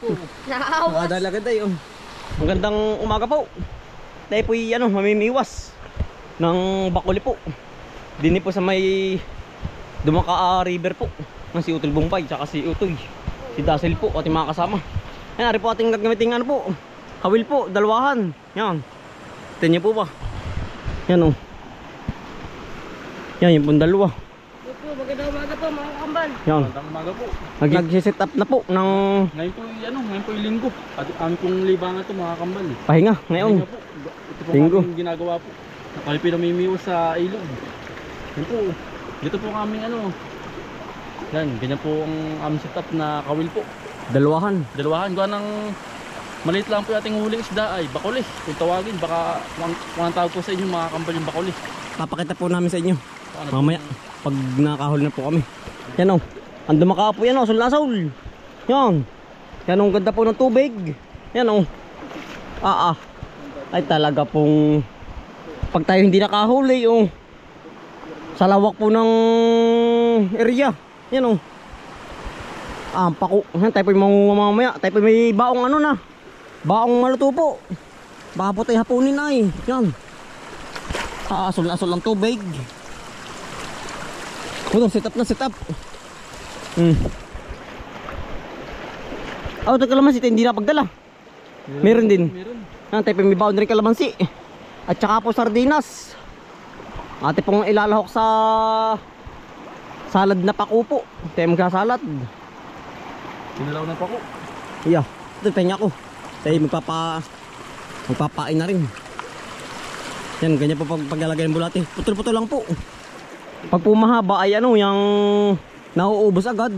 Nakadala agad tayo. Magandang umaga po. Tayo po'y mamimiwas ng Bakuli po. Dini po sa may Dumaka River po. Ng si Utol Bumpay, tsaka si Utoy. Si Dasil po, ating mga kasama. Yan, ari po ating gagamitin po. Kawil po, dalawahan. Yan. Tingnan niyo po ba? Yan o. Yan, yung pong dalawa. Magandang umaga po mga kambal. Yan. Magandang umaga po. Nag-set up na po ng Ngayon po yung linggo. At ang pong libangan to mga kambal. pahinga ngayon. Pahinga po. Ito po Linggo. aming ginagawa po. Kami pinamimiwas sa ilog. Yan po. Dito po kami yan, ganyan po ang aming setup na kawil po. Dalawahan. Dalawahan. Gawa ng maliit lang po yung ating huling isda ay bakuli. Kung tawagin, baka kung ang tawag po sa inyo mga kambal yung bakuli. Papakita po namin sa inyo Ano mamaya pag nakahuli na po kami. Yan o. Ang Dumaka po yan o. Sul-lasol. Yan. Yan o. Ganda po ng tubig. Yan o. Ay talaga pong pag tayo hindi nakahuli o. Sa lawak po ng area. Yan o. Ang pako. Yan tayo po yung mamaya. Tayo po may baong na. Baong maluto po. Baka po tayo hapunin ay. Yan. Sul-lasol ang tubig. Set up na, set up. Ito kalamansi, hindi na pagdala. Meron din. Yan, tayo may baon rin kalamansi. At saka po sardinas. Ate pong ilalahok sa salad na pako po. Tayo magsasalad. Sinalaw na pa ko. Yeah, ito penya ko. Tayo magpapain na rin. Yan, ganyan po paglalagay ng bulate. Putol-putol lang po. Pag pumahaba ay yung nauubos agad.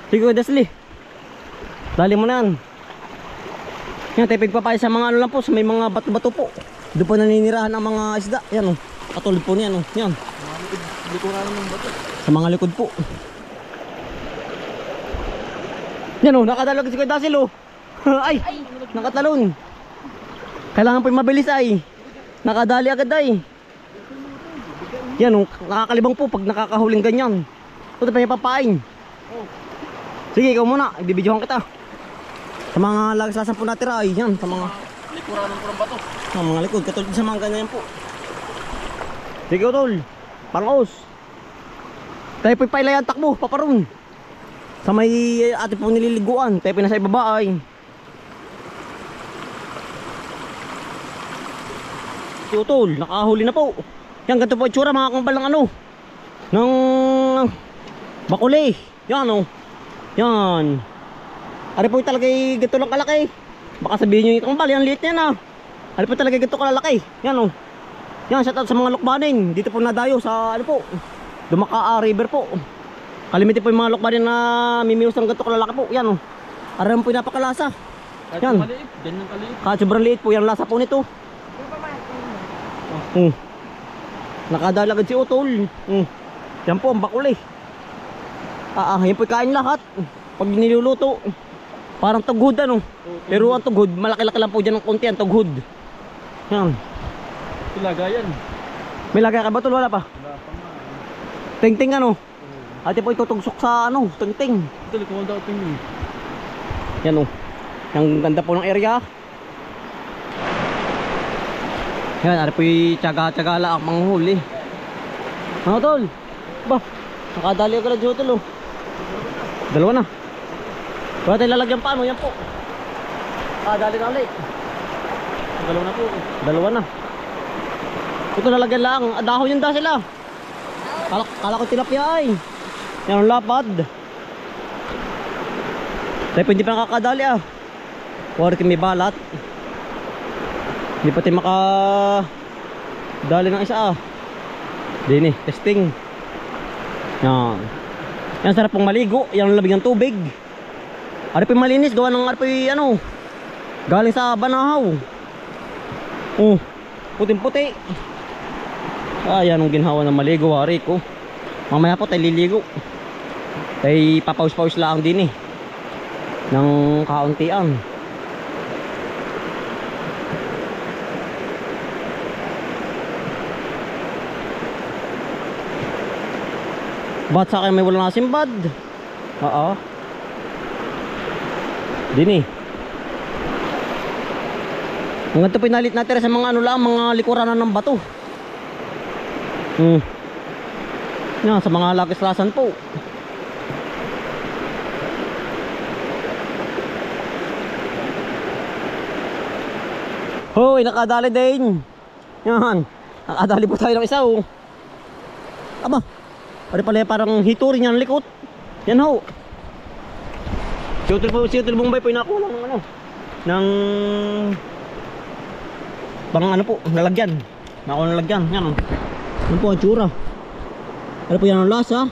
Sige Desli, dali mo na yan. Yan, tayo pagpapay sa mga lang po, sa may mga bato-bato po. Doon po naninirahan ang mga isda. Yan o, katulad po niyan o. Yan, sa mga likod po. Yan o, nakadalag si Kuya Dasil o. Ay, nakatalon. Kailangan po yung mabilis ay. Nakadali agad ay. Yan o, nakakalibang po pag nakakahuling ganyan. Ito pa yung papain. Sige, ikaw muna, ibibidyohan kita. Sa mga lagaslasan po natira ay yan, sa mga Likuran ng kurang bato. sa mga likod, katulad sa mga ganyan po. Sige Utol, Parangos. Tayo po pailayan takbo, paparun. Sa may ate po nililiguan, tayo po nasa ibaba ay. Si Utol, nakahuli na po. Yan, ganito po itsura mga kambal ng ng Bakuli. Yan o. Yan. Ari po talaga ganito lang kalaki. Baka sabihin nyo yung kambal, yan liit yan Ari po talaga ganito kalalaki. Yan o. Yan, shout out sa mga lukbanin. Dito po nadayo sa Dumaka River po. Kalimitin po yung mga lukbanin na mimiwas ng ganito kalalaki po. Yan o. Ari po yung napakalasa. Kahit Yan. maliit, ganyan kaliit. Kahit sobrang liit po yung lasa po nito. Nakadalagad si Utol. Yan po ang Bakuli. Yan po kain lahat. Pag niluluto, parang tughod pero ang tughod, malaki-laki lang po dyan ng konti ang tughod. Yan. Ilagayan. May lagay ka ba Tol? Wala pa? Wala pa nga. Ting-ting Ate po itutugsok sa ting-ting. Ito, likuhan daw tingin. Yan yung ganda po ng area. Yan, ari po yung tsaga-tsaga lang ang manghuli. Ano Tol? Ba, nakadali agad dito Tol Dalawa na. Wala tayong lalagyan pa yan po. Nakadali na ulit. Dalawa na po. Dalawa na. Ito lalagyan lang. Dahon yung da sila. Kala ko tilapia ay. Yan ang lapad. Tayo po hindi pa nakakadali Huwag may balat. Hindi pati makadali ng isa Dini, testing. Yan. Yan sarap pong maligo. Yan ang labig ng tubig. Ari po malinis. Gawa ng ari po galing sa Banahaw. Puting-puti. Yan ang ginhawa ng maligo. Ari ko. Mamaya po tayo liligo. Tayo papaus-paus lang din ng kauntian. Ba't sa akin may wala na simbad? Oo. Dini. Ang ito pinalit natin sa mga ano lang, mga likuran ng bato. Yan, sa mga lakislasan po. Hoy, nakadali din. Yan. Nakadali po tayo ng isa oh. Aba. Pare parang hito rin yan likot. Yan ho. Si Utol Bombay po inakuha ng ano. Ng pang ano po, lalagyan. Nakuha ng lalagyan. Yan oh. Yan po ang tsura. Ano po yan ang lasa?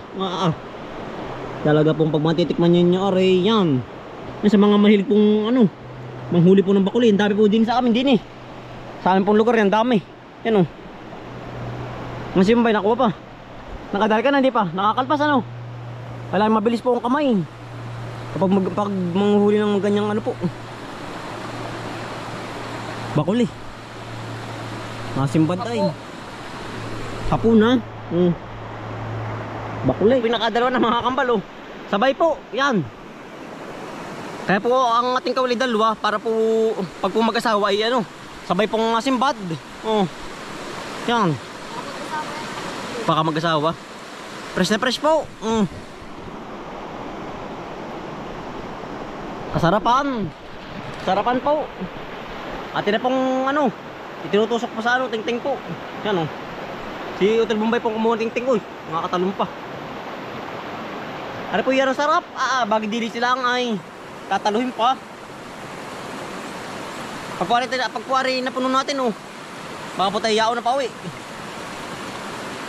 Talaga pong pag matitikman nyo nyo aray yan. Yan sa mga mahilig pong ano, manghuli po ng bakuli. Ang dami po din sa amin din eh. Sa amin pong lugar yan, dami. Yan o. Ang Bombay, nakuha pa. Nakadali ka na, hindi pa. Nakakalpas ano. Kailangan mabilis po ang kamay. Kapag pag manghuli ng ganyang ano po. Bakuli. Masimbad tayo. Hapon na. Bakuli. Pinakadalawa na mga kambal oh. Sabay po, yan. Kaya po ang ating kawali dalawa para po pag po mag-asawa ay ano, sabay pong simbad. Oh. Yan. Baka mag-asawa. Fresh na fresh po. Kasarapan. Sarapan po. Atin na pong ano, itinutusok pa sa ano, ting-ting po. Yan oh. Si Utol Bombay pong kumuha ting-ting ko. Mga katalong pa. Ano po yan ang sarap? Bagay dili sila ang ay tataluhin pa. Pagkuwari na puno natin oh. Baka po tayo yao na pa uwi.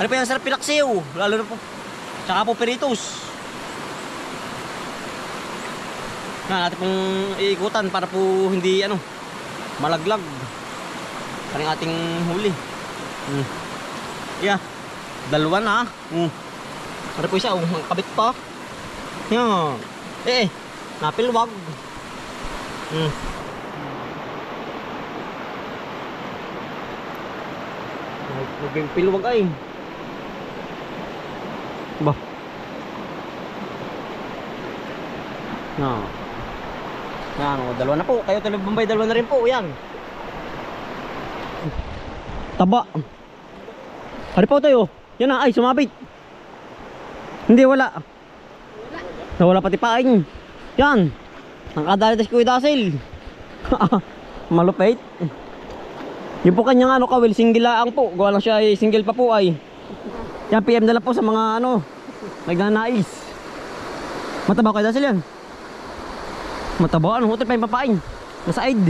Ano po yan sarap pinaksiw. Lalo na po. Tsaka po peritos. Natin pong iikutan para po hindi ano malaglag. Parang ating huli. Yeah. Dalawa na. Ano po siya? Kabit pa. Yan. Napilwag. Naging pilwag ay. Ba. Yan, dalawa na po. Kayo Utol Bombay, dalawa na rin po. Yan. Taba. Ano po tayo? Yan na, ay sumabit. Hindi, wala. Nawala pati paing. Yan. Nakadali si Kuya Dasil. Malupit. Yung po kanyang ano kawil, single laang po. Gawa lang siya ay single pa po ay. Yan, PM na lang po sa mga ano nagnanais. Mataba Kuya Dasil yan. Mataba, ano? Hotel pa yung papaing. Nasa side.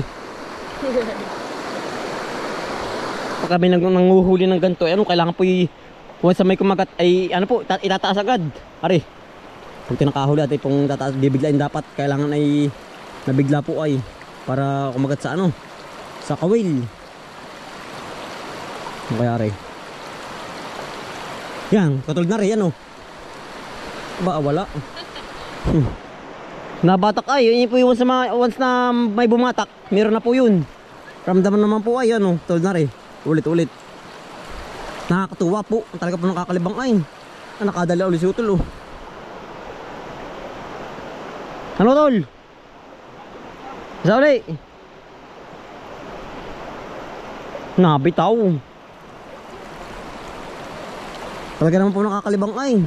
Pag kami nanguhuli ng ganito, ano, kailangan po once sa may kumagat ay ano po, itataas agad. Ari. Pag tinakahuli at ay pong tataas, bibiglain dapat. Kailangan ay nabigla po ay para kumagat sa ano, sa kawil. Ano kaya ari? Yan, katulad na rin, ano. Ba, wala. Nabatak ay, yun po yung once na may bumatak, meron na po yun. Ramdaman naman po ay, ano, tulad na rin. Ulit-ulit. Nakakatuwa po. Talaga po nakakalibang ay. Nakadala ulit si Utol oh. Ano Tol? Isa ulit. Nabitaw. Talaga naman po nakakalibang ay.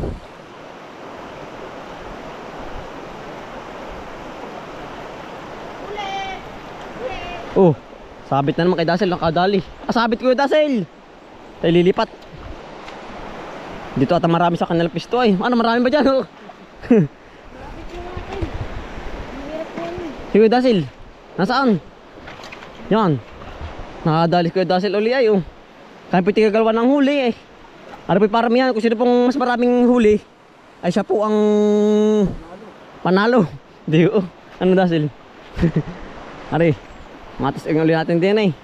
Oh, sabit na naman kay Dasil, nakadali. Sabit ko yung Dasil. Tayo lilipat. Dito ata marami sa kanilang pisto ay. Ano, marami ba dyan? Oh? Si Kuya Dasil, nasaan? Yan. Nakadali si Kuya Dasil uli ay oh. Kaya po tigagalawan ng huli eh. Ano po paramihan, kung sino pong mas maraming huli ay siya po ang panalo. Di oh. Ano Dasil? Ari. Matas ang ulit natin din eh.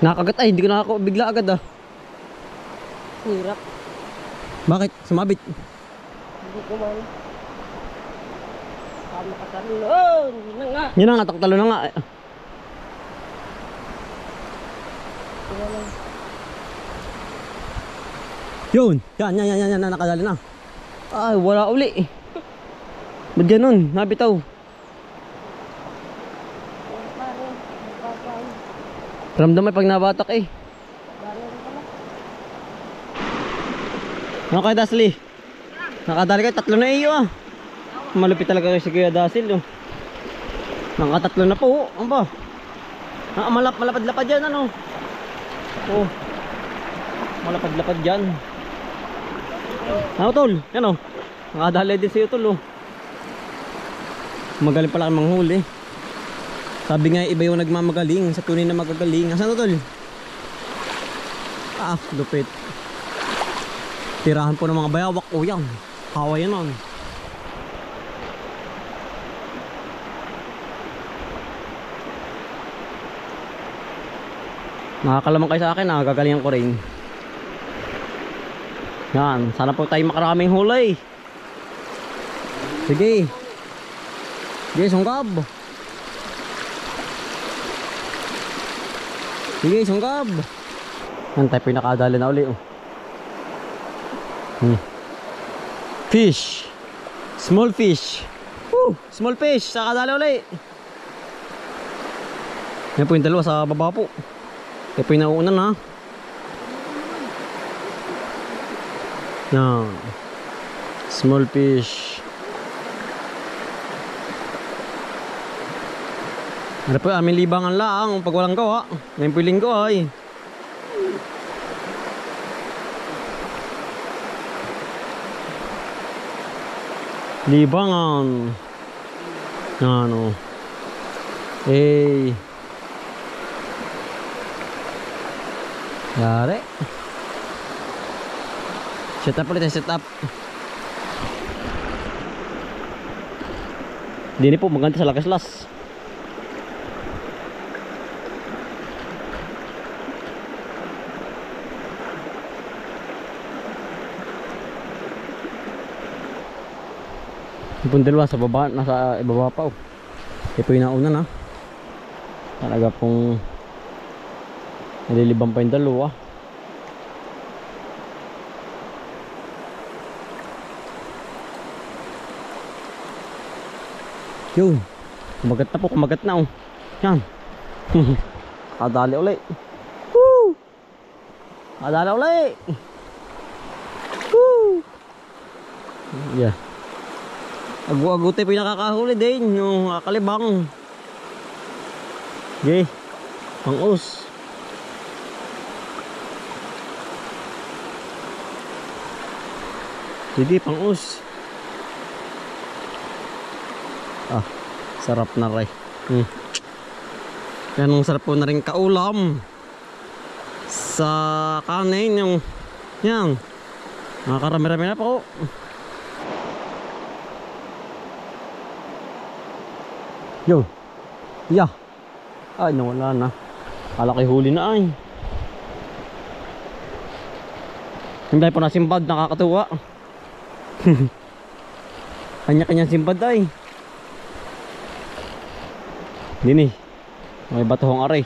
Nakagat ay, hindi ko bigla agad ah. Hirap. Bakit? Sumabit? Hindi ko man. Kama ka sa rin. Hindi na nga. Yun na nga, taktalo na nga. Yun. Yan. Nakadali na. Ay, wala uli. Ba't ganun? Nabitaw. Ramdam may pag nabatak eh. Ano kayo, Dasli? Nakadali kayo, 3 na iyo ah. Malupit talaga kayo si Kuya Dasil oh. Nakatatlo na po. Ano ba? Malapad-lapad yan ano. Oh. Malapad-lapad yan. Ano tol? Yan oh. Nakadali din siyo tol oh. Magaling pala kang manghuli. Sabi nga iba yung nagmamagaling sa tunay na magagaling. Asan tol? Ah, lupit. Tirahan po ng mga bayawak. Oh yan. Kawa yan on. Nakakalamang kayo sa akin, gagalingan ko rin. Yan, sana po tayo makaraming huli. Sige. Sige, sunggab. Sige, sunggab. Yan tayo pinakadali na uli oh. Fish. Small fish. Woo, small fish, nakadali uli. Yan po yung dalawa sa baba po. Kaya po yung nauunan ha. Yan. Small fish. Ano po yung aming libangan lang pag walang gawa. Ngayon po yung linggo ay. Libangan. Ano. Eh. Yari. Set up ulit, set up. Dini po maganda sa lakaslas. Yung dalawa sa baba, nasa ibaba pa oh. Ito yung nauna na. Talaga pong nililibang pa yung dalawa. Yun. Kumagat na po, kumagat na oh. Yan. Kadali ulit. Woo! Kadali ulit. Woo! Yeah. Agu-agute po yung nakakahuli din. Yung kalibang. Okay. Pang-us. Sige, pang-us. Ah, sarap na rin. Yan ang sarap po na rin kaulam. Sa kanin yung yan. Nakakarami-rami na po. Yo. Yeah. Ay, nawala na. Kala kay huli na ay. Hindi po na simbad, nakakatuwa. Kanya-kanya simbad ay. Dini. May batuhong aray.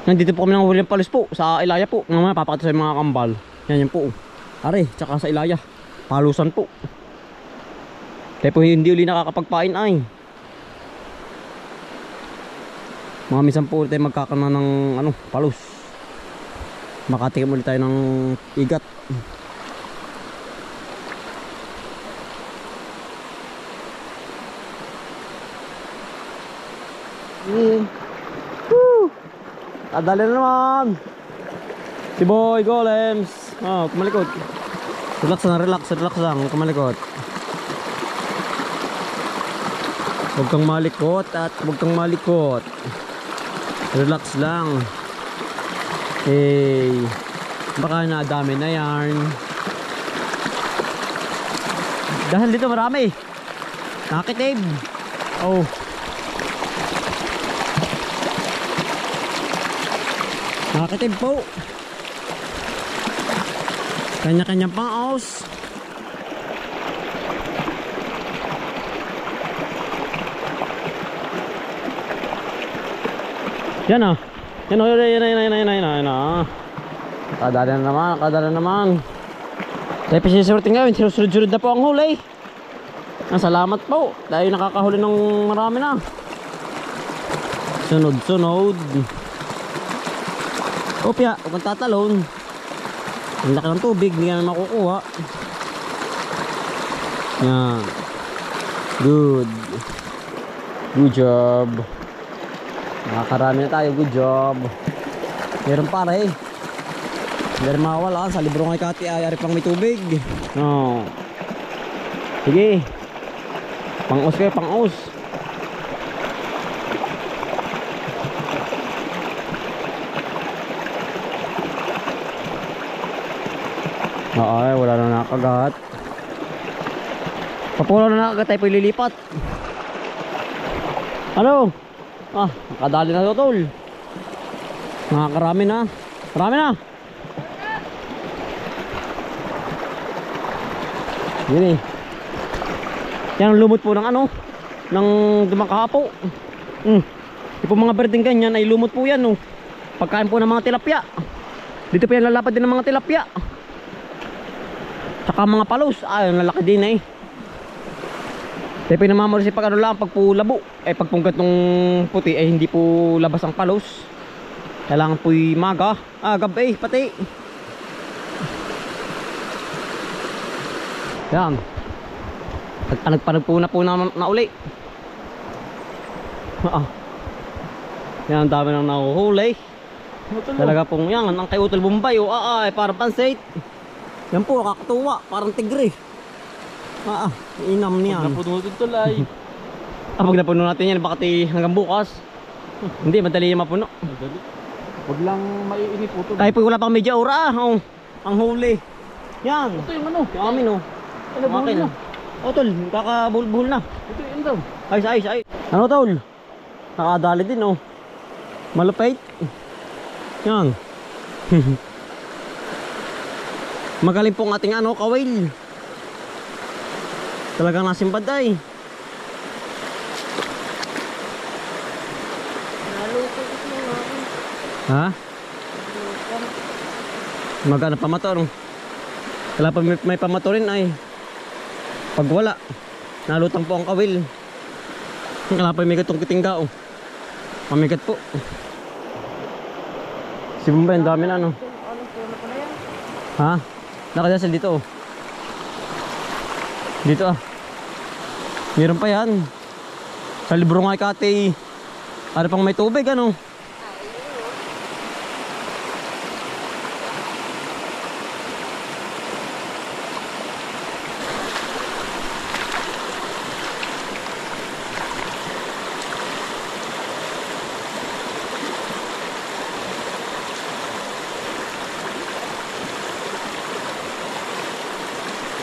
Nandito po kami ng huli ng palos po. Sa Ilaya po. Ngayon papakita sa mga kambal. Yan yan po. Aray, tsaka sa Ilaya. Palusan po. Kaya po hindi uli nakakapagpain ay. Mga minsan po ulit tayo magkakana ng ano, palos. Makatikim ulit tayo ng igat. Adali na naman. Si Boy Golems. Oh, kumalikot. Relax lang, kumalikot. Huwag kang malikot at huwag kang malikot. Relax lang. Eh, baka nadami na yan. Dahil dito marami. Nakakitib. Oh. Nakakitib po. Kanya-kanyang pang-aus. Yan ah. Yan o, yan o. Kadala na naman. Dahil pisisurting gawin, sinusunod na po ang huli. Salamat po, dahil nakakahuli ng marami na. Sunod. Opya, huwag kang tatalon. Ang laki ng tubig, hindi ka na makukuha. Yan. Good job. Nakakarami na tayo, good job. Meron pare. Hindi rin mawala sa libro ng Kati ay ari pang may tubig. No. Sige. Pang-us kayo, pang-us. Ay, wala na nakakagat. Papulo na nakakagat tayo po ililipat. Ano? Nakadali na ito, tol. Nakakarami na. Marami na. Yun eh. Yan ang lumot po ng ano, ng dumakahapo. Yung po mga berdeng ganyan ay lumot po yan, no. Pagkain po ng mga tilapia. Dito po yan lalapad din ng mga tilapia. Tsaka mga palos. Ay, lalaki din eh. Dahil pinamamalo si pag ano lang, pag po labo. Eh pag punggat ng puti ay hindi po labas ang palos. Kailangan po'y maga. Gabi pati. Yan. Nagpanag po na uli. Yan, ang dami nang nahuhuli. Talaga pong yan, ang kay Utol Bombay. Parang pansit. Yan po, kakatuwa. Parang tigre. Inam niyan. Pag napuno ito tulay. Pag napuno natin yan, baka hanggang bukas. Hindi, madali yung mapuno. Madali. Huwag lang maiinip po ito. Tayo po wala pang medya ora. Ang huli. Yan. Ito yung ano. Yung amin Ano buhol na? Tol, kakabulbul na. Ito yung daw. Ayos. Ano tol? Nakadali din malupit. Yan. Magaling pong ating kawil. Talagang nasimbad ay. Naluto ko siya natin. Ha? Magana pamator. Kala pa may pamatorin ay. Pag wala, nalutang po ang kawil. Kala pa may gatong kitinggao. Mamigat po. Si Bombay, ang dami na Anong puno pa na yan? Ha? Nakadasal dito Dito Meron pa yan. Sa libro nga Kati. Ano pang may tubig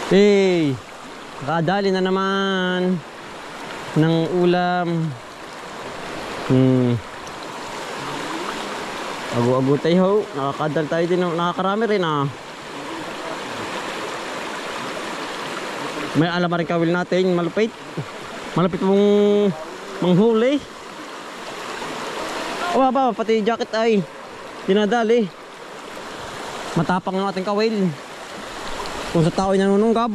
Hey, nakadali na naman ng ulam. Agu-agu tayo. Nakakadal tayo din. Nakakarami rin May alam rin kawil natin. Malupit. Malupit mong manghuli. Pati jacket ay dinadali. Matapang ng ating kawil. Kung sa tao ay nanununggab.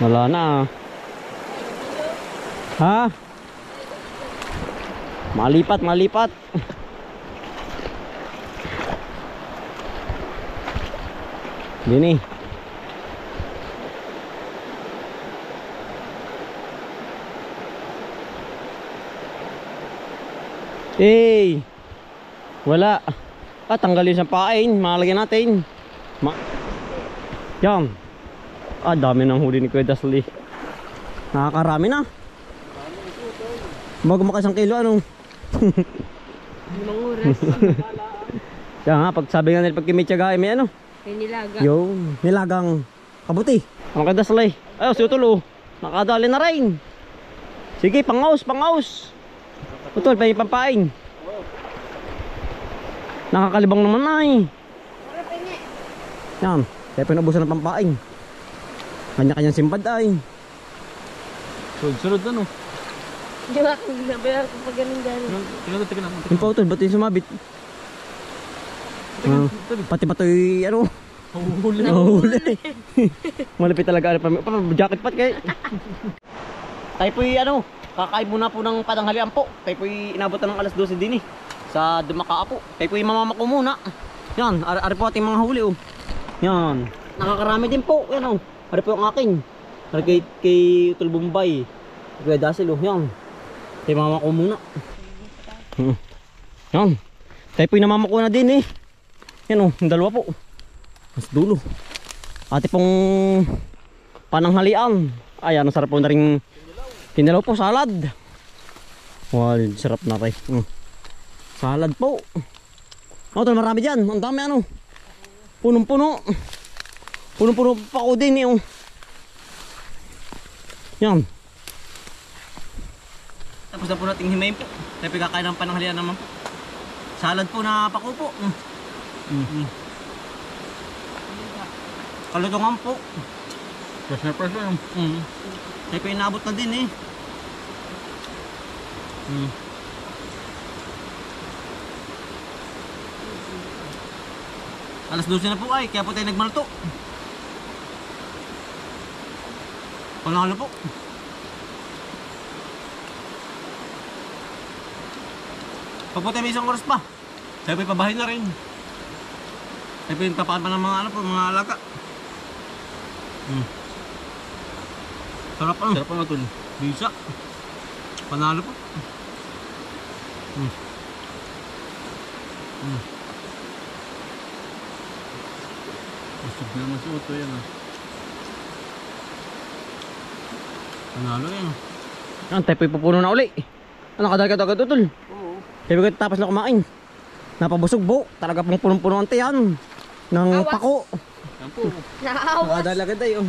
Wala na Ha? Malipat Gini wala. Tanggalin sa pain. Malagyan natin. Yan. Dami ng huli ni Kuya Dasli. Nakakarami na. Bago maka 1 kilo Ilang oras. Yan pag sabi nga nila pag kimitsaga may May nilaga. Nilagang kabuti. Ang Kuya Dasli. Si Utol nakadali na rin. Sige, pangaus. Utol, may pampain. Nakakalibang naman Yan. Kaya pinubusan ng pampain. Kanya-kanyang simpad ay. Sunod ano. Di ba kung nabayar ko pag ganun gano'n? Tingnan naman. Yung pa utol, ba't yung sumabit? Pati patoy ano? Nahuli. Malapit talaga. Jacket pat kay. Tayo po'y ano, kakain muna po ng patanghalian po. Tayo po'y inabutan ng alas 12 din eh. Sa Dumakaa po. Tayo po'y mamamako muna. Yan, ari po ating mga huli oh. Yan, nakakarami din po. Yan oh, ari po yung akin. Ari kay Utol Bombay. Kuya Dasil oh, yan. Tayo mamamako muna. Yan, tayo po'y namamako na din eh. Yan oh, yung dalawa po. Mas dulo. Ate pong pananghalian. Ayan, ang sarap po na rin. Kinalaw po, salad. Wow, sarap na rin. Salad po. Tol, marami dyan. Ang dami ano. Punong-puno. Punong-puno pa ko din eh. Yan. Tapos na po nating himayin po. Tayo kakain ng pananghalian naman po. Salad po na pako po. Kalutungan po. Fresh na fresh na. Tayo po inabot na din eh. Alas 12 na po ay, kaya po tayo nagmalto. Panalo po. Pag po tayo may isang oras pa, tayo po ipabahay na rin. Tayo po yung papaan pa ng mga ano po, mga alaga. Sarap ano? Sarap ano tol? Bisa. Panalo po. Busog na naman si Uto yan ah. Panalo yan. Yan, tayo po ipupuno na uli. Ano, kadal agad utol? Oo. Tayo po tapos na kumain. Napabusog po. Talaga pong punong-puno ang tiyan. Ng Awas. pako. Yan po. Naawas. Nakadali agad tayo.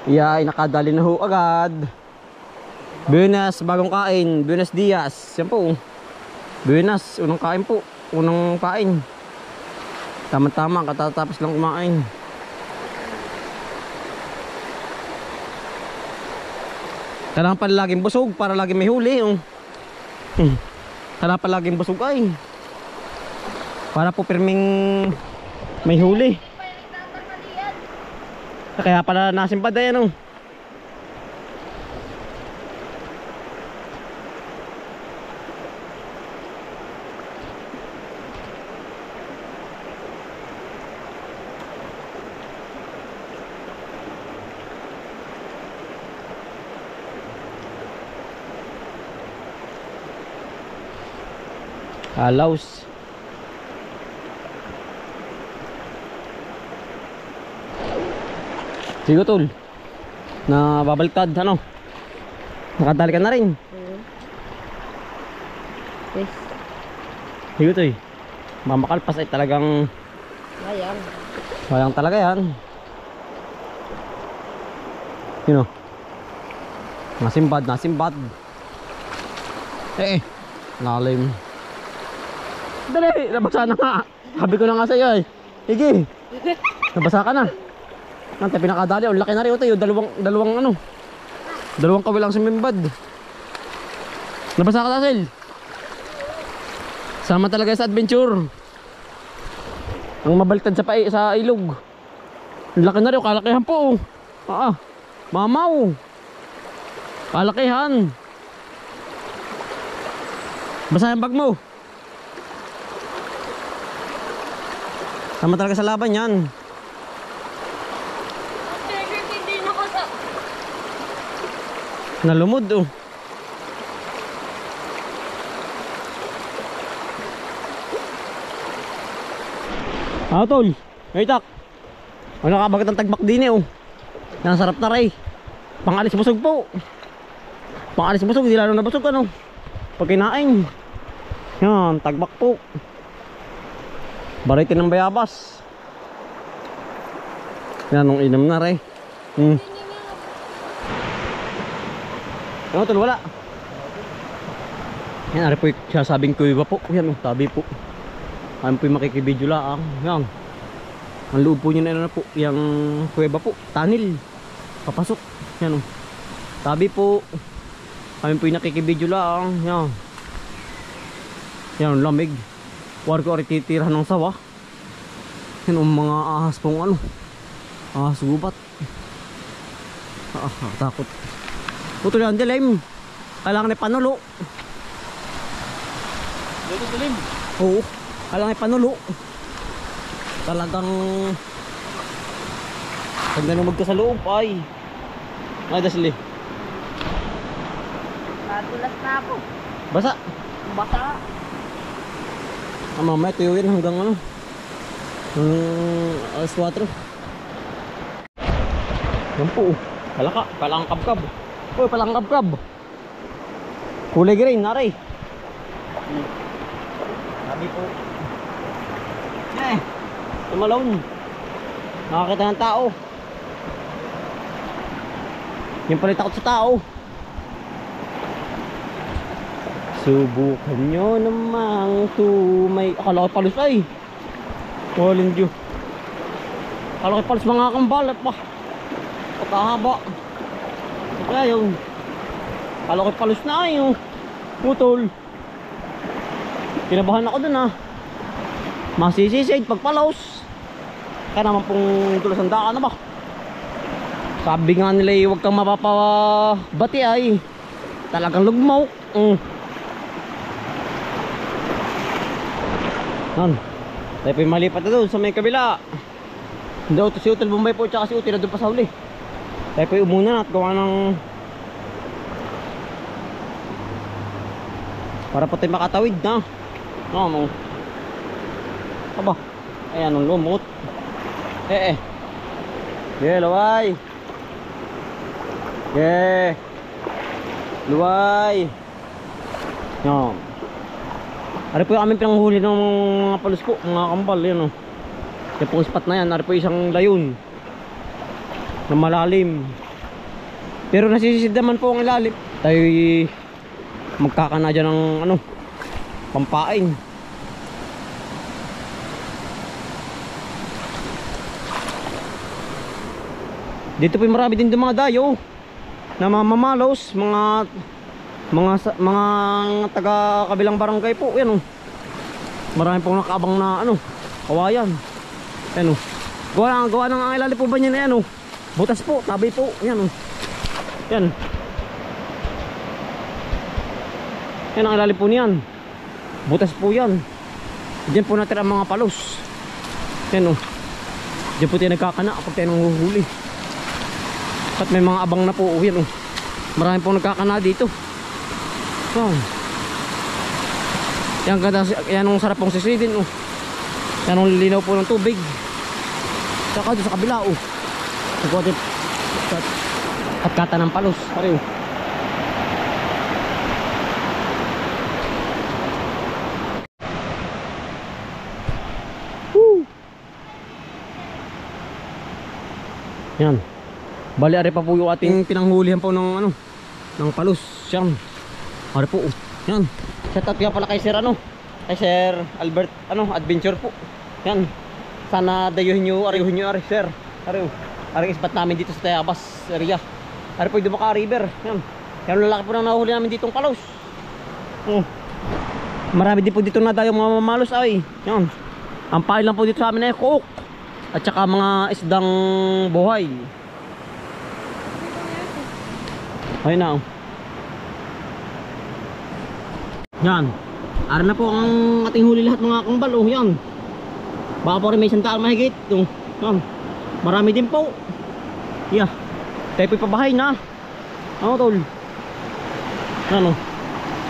Yay, nakadali na ho agad. Buenas, bagong kain. Buenos dias. Yan po. Buenas, unang kain po. Unang kain. Tama-tama, katatapos lang kumain. Kailangan pala laging busog para laging may huli. Kailangan pala laging busog ay. Para po pirming may huli. Kaya pala nasimpad ay ano. Alaus. Sige tol. Na babaliktad ano. Nakadali ka na rin. Yes. Sige tol. Mamakalpas ay talagang Ayan. sayang talaga yan. Yun o. Nasimbad, nasimbad. Lalim. Dali, nabasa na nga. Sabi ko na nga sa'yo eh. Sige. Nabasa ka na. Nante, pinakadali. Ang laki na rin ito. Dalawang kawilang sumimbad. Nabasa ka na, Sil. Sama talaga sa adventure. Ang mabaliktad sa ilog. Ang laki na rin. Kalakihan po. Mamaw. Kalakihan. Basa yung bag mo. Sama talaga sa laban yan. Hindi na ko sa... Nalumod oh. Tol. Ngaytak. Ano kabagat ang tagbak din eh oh. Yan sarap na rin. Pangalis busog po. Pangalis busog. Hindi lalo na busog ano. Pag kinain. Yan, tagbak po. Baritin ng bayabas. Yan, nung inom na rin. Ano tol, wala. Yan, ari po yung sasabing kuiba po. Yan, tabi po. Ano po yung makikibidyo lang. Yan. Ang loob po niya na po, yung kuweba po, tunnel. Papasok. Yan o. Tabi po. Kami po yung nakikibidyo lang. Yan. Yan, lamig. War ko rin titirahan ng sawa. Yan o, mga ahas pong ano. Ahas gubat. Takot. Putol yan, dilim. Kailangan ay panulo. Dito dilim. Oo, kailangan ay panulo. Talagang pag ganun magka sa loob ay dasli. Padulas na ako. Basa. Bata. Mamaya tuyuin hanggang ano, alas 4. Yan po. Palaka, palang kabkab. Uy, palang kabkab. Kulay green, naray. Sabi po. Tumalon. Nakakita ng tao. Yung pala takot sa tao. Subukan nyo namang tumay. Akala ko palos ay. Walin Diyo. Akala ko palos mga kambal. Pagkahaba. Kaya yun. Akala ko palos na ay. Putol. Kinabahan ako dun ah. Masisisid pagpalaos. Kaya naman pong tulas ang daan na ba. Sabi nga nila huwag kang mapapabati ay. Talagang lugmaw. Yan. Tayo po yung malipat na doon sa may kabila. Hindi ito si Util Bombay po tsaka si Util na doon pa sa huli. Tayo po yung umuna na at gawa ng para po tayo makatawid na. No. Aba. Ayan ang lumot. Luway. Luway. Yan. Ari po yung aming pinanghuli ng mga palos po, mga kambal. Yan o. Yan po yung spot na yan. Ari po isang layon na malalim. Pero nasisid naman po ang ilalim. Tayo magkakana dyan ng ano, pampain. Dito po marami din dumadayo na mamamalos, mga taga kabilang barangay po. Yan oh. Marami pong nakaabang na ano, kawayan. Yan oh. Gawa ng ilalim po ba niya na yan oh. Butas po, tabi po. Yan oh. Yan. Yan ang ilalim po niyan. Butas po yan. Diyan po natin ang mga palos. Yan oh. Diyan po tayo nagkakana kapag tayo nang huhuli. At may mga abang na po. Yan oh. Marami pong nagkakana dito. Yan ganda, yan ang sarap pong sisidin oh. Yan ang linaw po ng tubig. Saka doon sa kabila oh. At kata ng palos. Pare oh. Yan. Bali are pa po yung ating pinanghulihan po ng ano, ng palos. Yan. Are po. Yan. Shout out nga pala kay Sir ano, kay Sir Albert ano, Adventure po. Yan. Sana dayuhin nyo, ariuhin nyo are Sir. Are spot namin dito sa Tayabas area. Are po yung Dumaka River. Yan. Yan lalaki po nang nahuli namin ditong palos. Marami din po dito na tayo mga mamalos ay. Yan. Ang pail lang po dito sa amin ay cook. At saka mga isdang buhay. Ayun na oh. Yan. Ara na po ang ating huli lahat mga kambal oh. Yan. Baka po rin may santaan mahigit oh. Yan. Marami din po. Yeah. Tayo po'y pabahay na. Ano tol? Yan oh.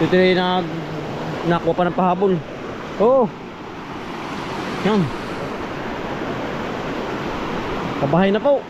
Ito yung nakuha pa ng pahabol. Oh. Yan. Pabahay na po.